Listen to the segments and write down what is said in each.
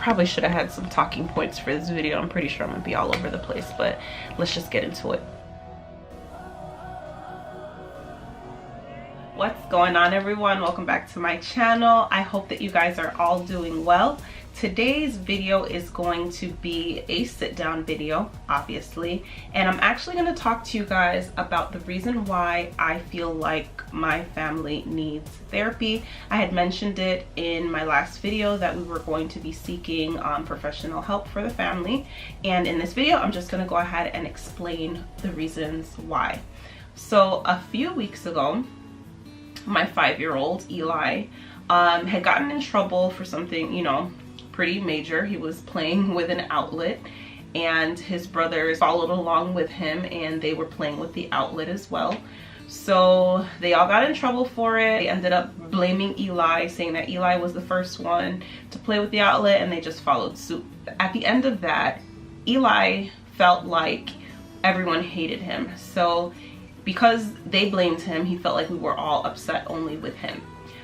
probably should have had some talking points for this video. I'm pretty sure I'm gonna be all over the place, but let's just get into it. What's going on, everyone? Welcome back to my channel. I hope that you guys are all doing well. Today's video is going to be a sit down video, obviously, and I'm actually going to talk to you guys about the reason why I feel like my family needs therapy. I had mentioned it in my last video that we were going to be seeking professional help for the family, and in this video I'm just going to go ahead and explain the reasons why. So a few weeks ago, my 5-year-old Eli had gotten in trouble for something, you know, pretty major. He was playing with an outlet and his brothers followed along with him and they were playing with the outlet as well. So they all got in trouble for it. They ended up blaming Eli, saying that Eli was the first one to play with the outlet, and they just followed suit. At the end of that, Eli felt like everyone hated him. So because they blamed him, he felt like we were all upset only with him.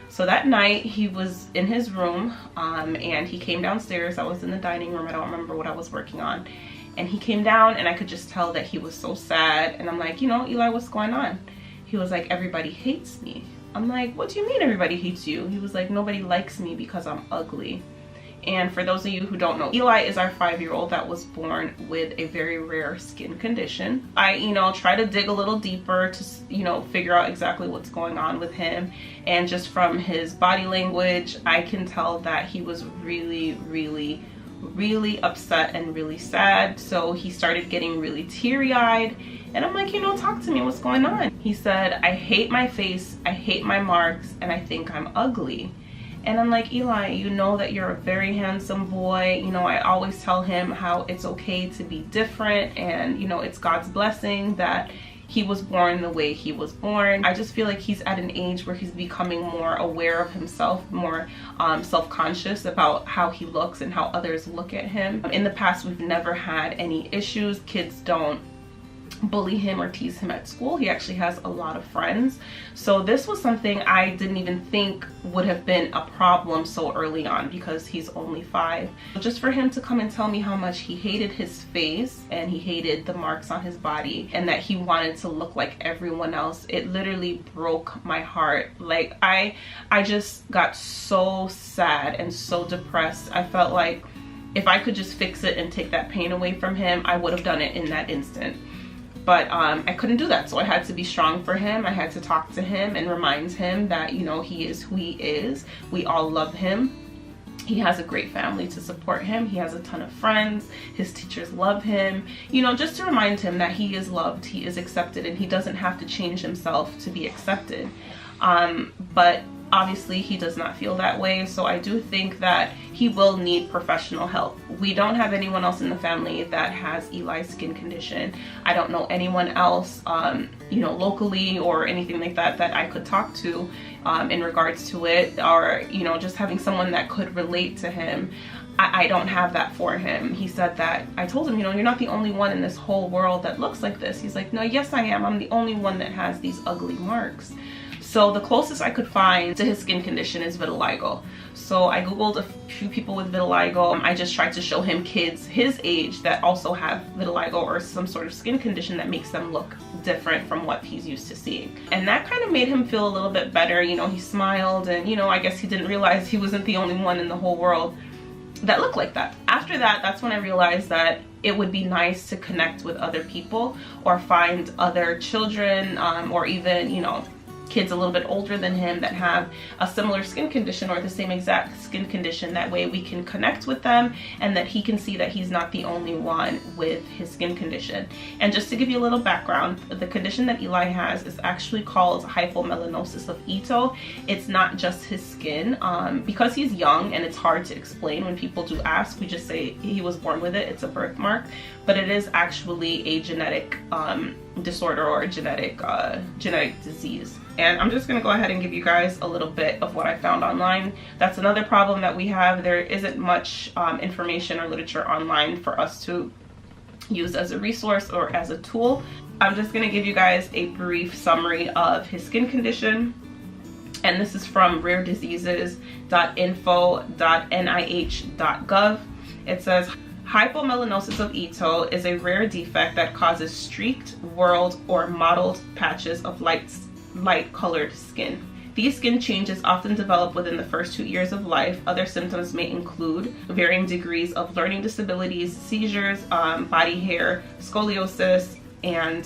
So that night he was in his room and he came downstairs. I was in the dining room. I don't remember what I was working on. And he came down and I could just tell that he was so sad. And I'm like, you know, Eli, what's going on? He was like, everybody hates me. I'm like, what do you mean everybody hates you? He was like, nobody likes me because I'm ugly. And for those of you who don't know, Eli is our 5-year-old that was born with a very rare skin condition. I, you know, try to dig a little deeper to, you know, figure out exactly what's going on with him. And just from his body language, I can tell that he was really upset and really sad. So he started getting really teary-eyed. And I'm like, you know, talk to me, what's going on? He said, I hate my face, I hate my marks, and I think I'm ugly. And I'm like, Eli, you know that you're a very handsome boy. You know, I always tell him how it's okay to be different, and you know, it's God's blessing that he was born the way he was born. I just feel like he's at an age where he's becoming more aware of himself, more self-conscious about how he looks and how others look at him. In the past, we've never had any issues. Kids don't bully him or tease him at school. He actually has a lot of friends. So this was something I didn't even think would have been a problem so early on because he's only 5. Just for him to come and tell me how much he hated his face and he hated the marks on his body and that he wanted to look like everyone else, it literally broke my heart. Like I just got so sad and so depressed. I felt like if I could just fix it and take that pain away from him, I would have done it in that instant. But I couldn't do that, so I had to be strong for him. I had to talk to him and remind him that, you know, he is who he is. We all love him. He has a great family to support him. He has a ton of friends. His teachers love him. You know, just to remind him that he is loved, he is accepted, and he doesn't have to change himself to be accepted. But obviously he does not feel that way, so I do think that he will need professional help. We don't have anyone else in the family that has Eli's skin condition. I don't know anyone else, you know, locally or anything like that that I could talk to in regards to it, or, you know, just having someone that could relate to him. I don't have that for him. He said that, I told him, you know, you're not the only one in this whole world that looks like this. He's like, no, yes I am. I'm the only one that has these ugly marks. So the closest I could find to his skin condition is vitiligo. So I googled a few people with vitiligo. I just tried to show him kids his age that also have vitiligo or some sort of skin condition that makes them look different from what he's used to seeing. And that kind of made him feel a little bit better. You know, he smiled and, you know, I guess he didn't realize he wasn't the only one in the whole world that looked like that. After that, that's when I realized that it would be nice to connect with other people or find other children or even, you know, kids a little bit older than him that have a similar skin condition or the same exact skin condition. That way we can connect with them and that he can see that he's not the only one with his skin condition. And just to give you a little background, the condition that Eli has is actually called Hypomelanosis of Ito. It's not just his skin. Because he's young and it's hard to explain when people do ask, we just say he was born with it, it's a birthmark, but it is actually a genetic disorder or a genetic disease. And I'm just going to go ahead and give you guys a little bit of what I found online. That's another problem that we have. There isn't much information or literature online for us to use as a resource or as a tool. I'm just going to give you guys a brief summary of his skin condition. and this is from rarediseases.info.nih.gov. It says, hypomelanosis of Ito is a rare defect that causes streaked, whorled, or mottled patches of light-colored skin. These skin changes often develop within the first 2 years of life. Other symptoms may include varying degrees of learning disabilities, seizures, body hair, scoliosis, and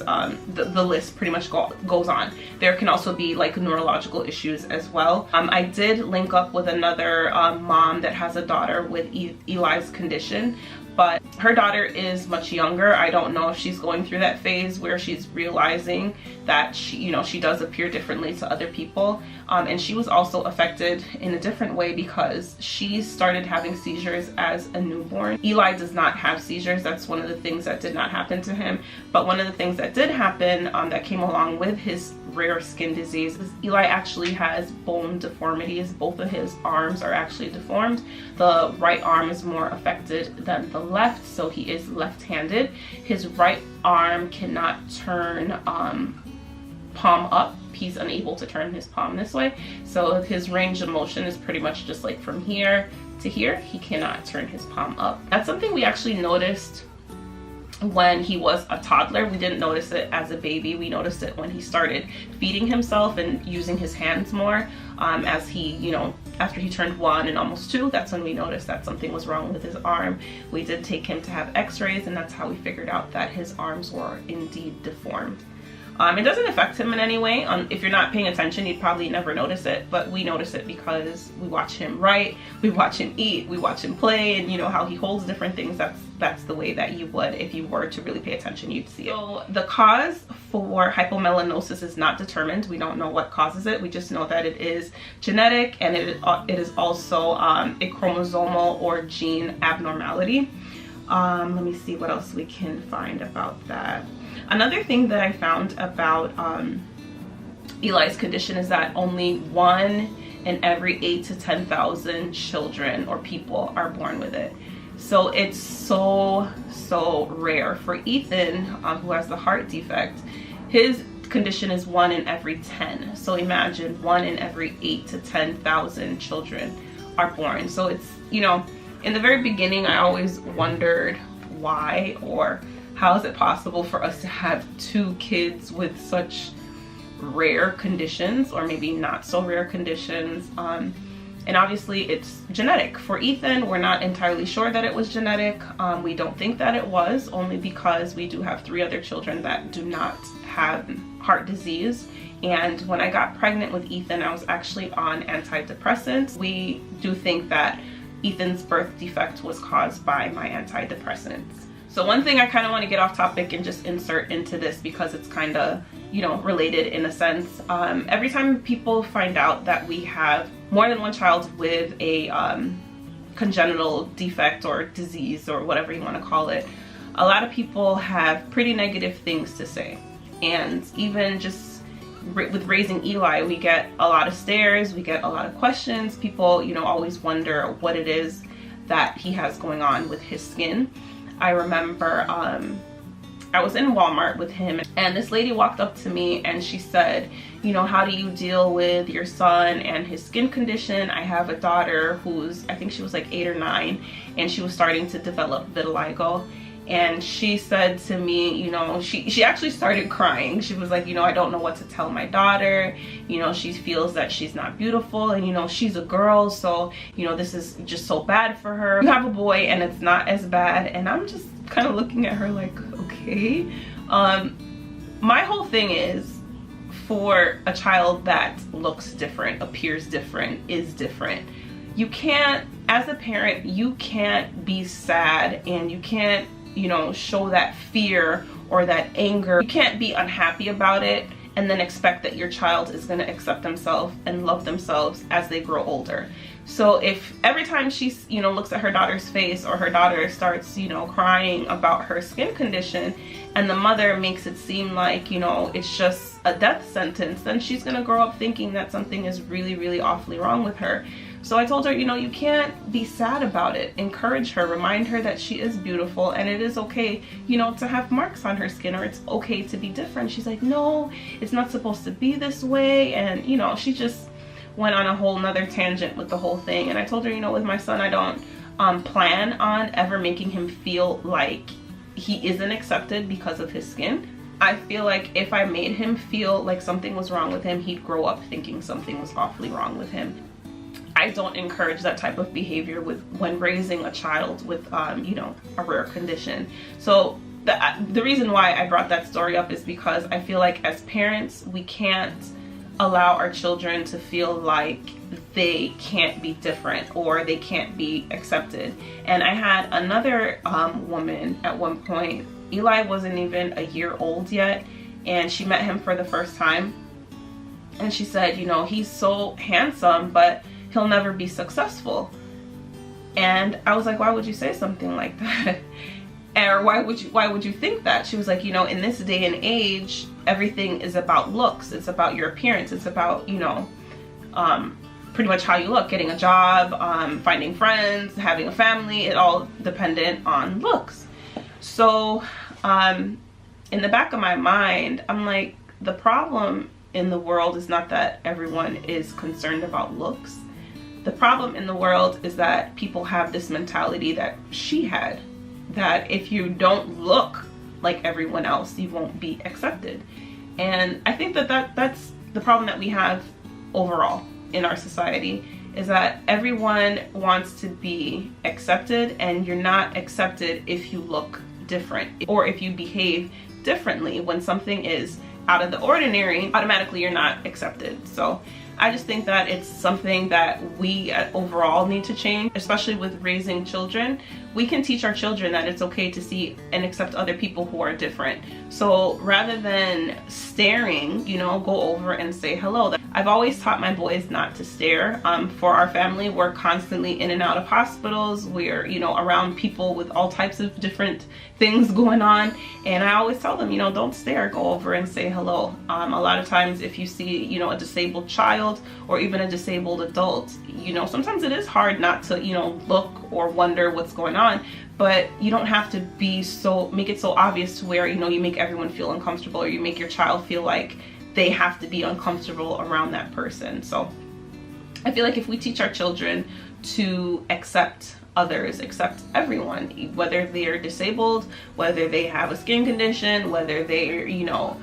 the list pretty much goes on. There can also be like neurological issues as well. I did link up with another mom that has a daughter with Eli's condition, but her daughter is much younger. I don't know if she's going through that phase where she's realizing that she does appear differently to other people. And she was also affected in a different way because she started having seizures as a newborn. Eli does not have seizures. That's one of the things that did not happen to him. But one of the things that did happen that came along with his rare skin disease is Eli actually has bone deformities. Both of his arms are actually deformed. The right arm is more affected than the left, so he is left-handed. His right arm cannot turn palm up. He's unable to turn his palm this way, so his range of motion is pretty much just like from here to here. He cannot turn his palm up. That's something we actually noticed when he was a toddler. We didn't notice it as a baby. We noticed it when he started feeding himself and using his hands more. As he, after he turned 1 and almost 2, that's when we noticed that something was wrong with his arm. We did take him to have x-rays, and that's how we figured out that his arms were indeed deformed. It doesn't affect him in any way. If you're not paying attention, you'd probably never notice it, but we notice it because we watch him write, we watch him eat, we watch him play, and how he holds different things. That's the way that you would if you were to really pay attention, you'd see it. So the cause for hypomelanosis is not determined. We don't know what causes it. We just know that it is genetic, and it is also a chromosomal or gene abnormality. Let me see what else we can find about that. Another thing that I found about Eli's condition is that only 1 in every 8 to 10,000 children or people are born with it. So it's so rare. For Ethan, who has the heart defect, his condition is 1 in every 10. So imagine 1 in every 8 to 10,000 children are born. So it's, in the very beginning, I always wondered why, or how is it possible for us to have 2 kids with such rare conditions, or maybe not so rare conditions. And obviously it's genetic. For Ethan, we're not entirely sure that it was genetic. We don't think that it was, only because we do have 3 other children that do not have heart disease. And when I got pregnant with Ethan, I was actually on antidepressants. We do think that Ethan's birth defect was caused by my antidepressants. So one thing I kind of want to get off topic and just insert into this, because it's kind of, related in a sense. Every time people find out that we have more than 1 child with a congenital defect or disease, or whatever you want to call it, a lot of people have pretty negative things to say. And even just with raising Eli, we get a lot of stares, we get a lot of questions. People, always wonder what it is that he has going on with his skin. I remember I was in Walmart with him, and this lady walked up to me and she said, how do you deal with your son and his skin condition? I have a daughter who's, I think she was like 8 or 9, and she was starting to develop vitiligo. And she said to me, she actually started crying. She was like, I don't know what to tell my daughter. She feels that she's not beautiful, and she's a girl, so this is just so bad for her. You have a boy and it's not as bad. And I'm just kind of looking at her like, okay. My whole thing is, for a child that looks different, appears different, is different, you can't, as a parent, you can't be sad, and you can't show that fear or that anger. You can't be unhappy about it and then expect that your child is going to accept themselves and love themselves as they grow older. So if every time she looks at her daughter's face, or her daughter starts crying about her skin condition, and the mother makes it seem like it's just a death sentence, then she's going to grow up thinking that something is really, really awfully wrong with her. So I told her, you can't be sad about it. Encourage her, remind her that she is beautiful, and it is okay, to have marks on her skin, or it's okay to be different. She's like, no, it's not supposed to be this way. And, she just went on a whole nother tangent with the whole thing, and I told her, you know, with my son, I don't plan on ever making him feel like he isn't accepted because of his skin. I feel like if I made him feel like something was wrong with him, he'd grow up thinking something was awfully wrong with him. I don't encourage that type of behavior when raising a child with you know, a rare condition. So the reason why I brought that story up is because I feel like as parents, we can't allow our children to feel like they can't be different or they can't be accepted. And I had another woman at one point. Eli wasn't even a year old yet, and she met him for the first time, and she said, you know, he's so handsome, but he'll never be successful. And I was like, why would you say something like that? Or why would you think that? She was like, you know, in this day and age, everything is about looks. It's about your appearance. It's about, you know, pretty much how you look, getting a job, finding friends, having a family. It all dependent on looks. So in the back of my mind, I'm like, the problem in the world is not that everyone is concerned about looks. The problem in the world is that people have this mentality that she had, that if you don't look like everyone else, you won't be accepted. And I think that that's the problem that we have overall in our society, is that everyone wants to be accepted, and you're not accepted if you look different or if you behave differently. When something is out of the ordinary, automatically you're not accepted. So I just think that it's something that we overall need to change, especially with raising children. We can teach our children that it's okay to see and accept other people who are different. So rather than staring, you know, go over and say hello. I've always taught my boys not to stare. For our family, we're constantly in and out of hospitals. We're, you know, around people with all types of different things going on. And I always tell them, you know, don't stare, go over and say hello. A lot of times if you see, you know, a disabled child or even a disabled adult, you know, sometimes it is hard not to, you know, look or wonder what's going on, but you don't have to make it so obvious to where, you know, you make everyone feel uncomfortable, or you make your child feel like they have to be uncomfortable around that person. So I feel like if we teach our children to accept others, accept everyone, whether they're disabled, whether they have a skin condition, whether they're, you know,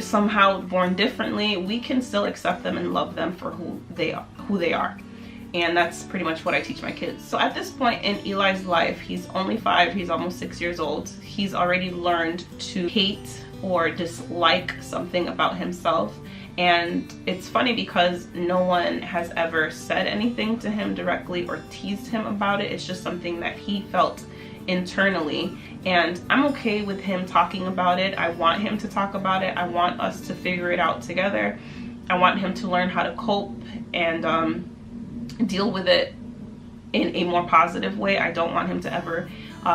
somehow born differently, we can still accept them and love them for who they are. And that's pretty much what I teach my kids. So at this point in Eli's life, he's only 5, he's almost 6 years old. He's already learned to hate or dislike something about himself. And it's funny because no one has ever said anything to him directly or teased him about it. It's just something that he felt internally, and I'm okay with him talking about it. I want him to talk about it. I want us to figure it out together. I want him to learn how to cope and deal with it in a more positive way. I don't want him to ever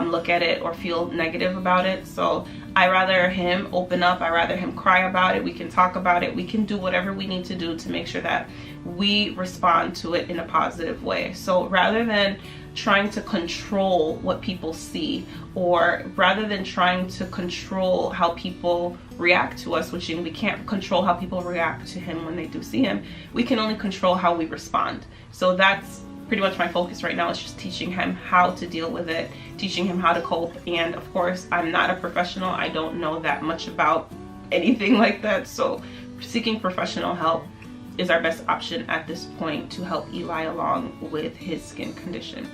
look at it or feel negative about it. So I rather him open up. I rather him cry about it. We can talk about it. We can do whatever we need to do to make sure that we respond to it in a positive way. So rather than trying to control what people see, or rather than trying to control how people react to us, which we can't control how people react to him when they do see him, we can only control how we respond. So that's pretty much my focus right now, is just teaching him how to deal with it, teaching him how to cope. And of course, I'm not a professional. I don't know that much about anything like that. So seeking professional help is our best option at this point to help Eli along with his skin condition.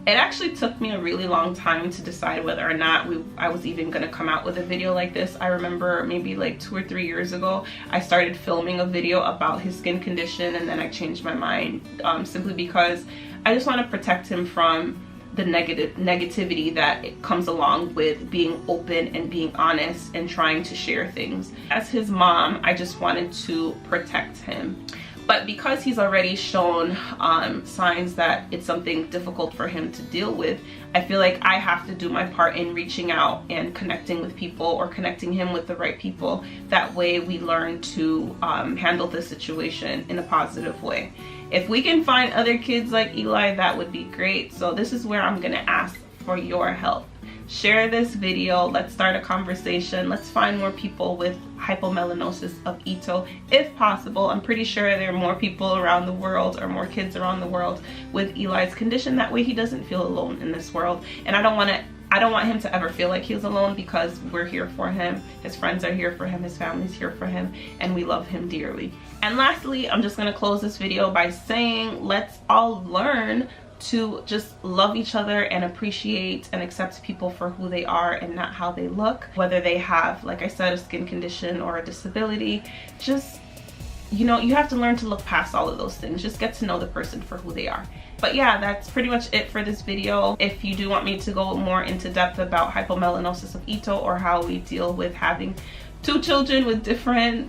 It actually took me a really long time to decide whether or not I was even gonna come out with a video like this. I remember maybe like 2 or 3 years ago, I started filming a video about his skin condition, and then I changed my mind simply because I just want to protect him from the negativity that comes along with being open and being honest and trying to share things. As his mom, I just wanted to protect him. But because he's already shown signs that it's something difficult for him to deal with, I feel like I have to do my part in reaching out and connecting with people, or connecting him with the right people. That way we learn to handle the situation in a positive way. If we can find other kids like Eli, that would be great. So this is where I'm gonna ask for your help. share this video. Let's start a conversation. Let's find more people with hypomelanosis of Ito if possible. I'm pretty sure there are more people around the world, or more kids around the world with Eli's condition. That way he doesn't feel alone in this world. And I don't want him to ever feel like he's alone, because we're here for him. His friends are here for him, his family's here for him, and we love him dearly. And lastly, I'm just gonna close this video by saying, let's all learn to just love each other and appreciate and accept people for who they are and not how they look, whether they have, like I said, a skin condition or a disability. Just, you know, you have to learn to look past all of those things. Just get to know the person for who they are. But yeah, that's pretty much it for this video. If you do want me to go more into depth about hypomelanosis of Ito, or how we deal with having 2 children with different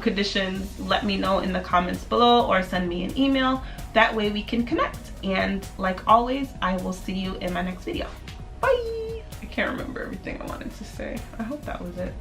conditions, let me know in the comments below, or send me an email. That way we can connect. And like always, I will see you in my next video. Bye. I can't remember everything I wanted to say. I hope that was it.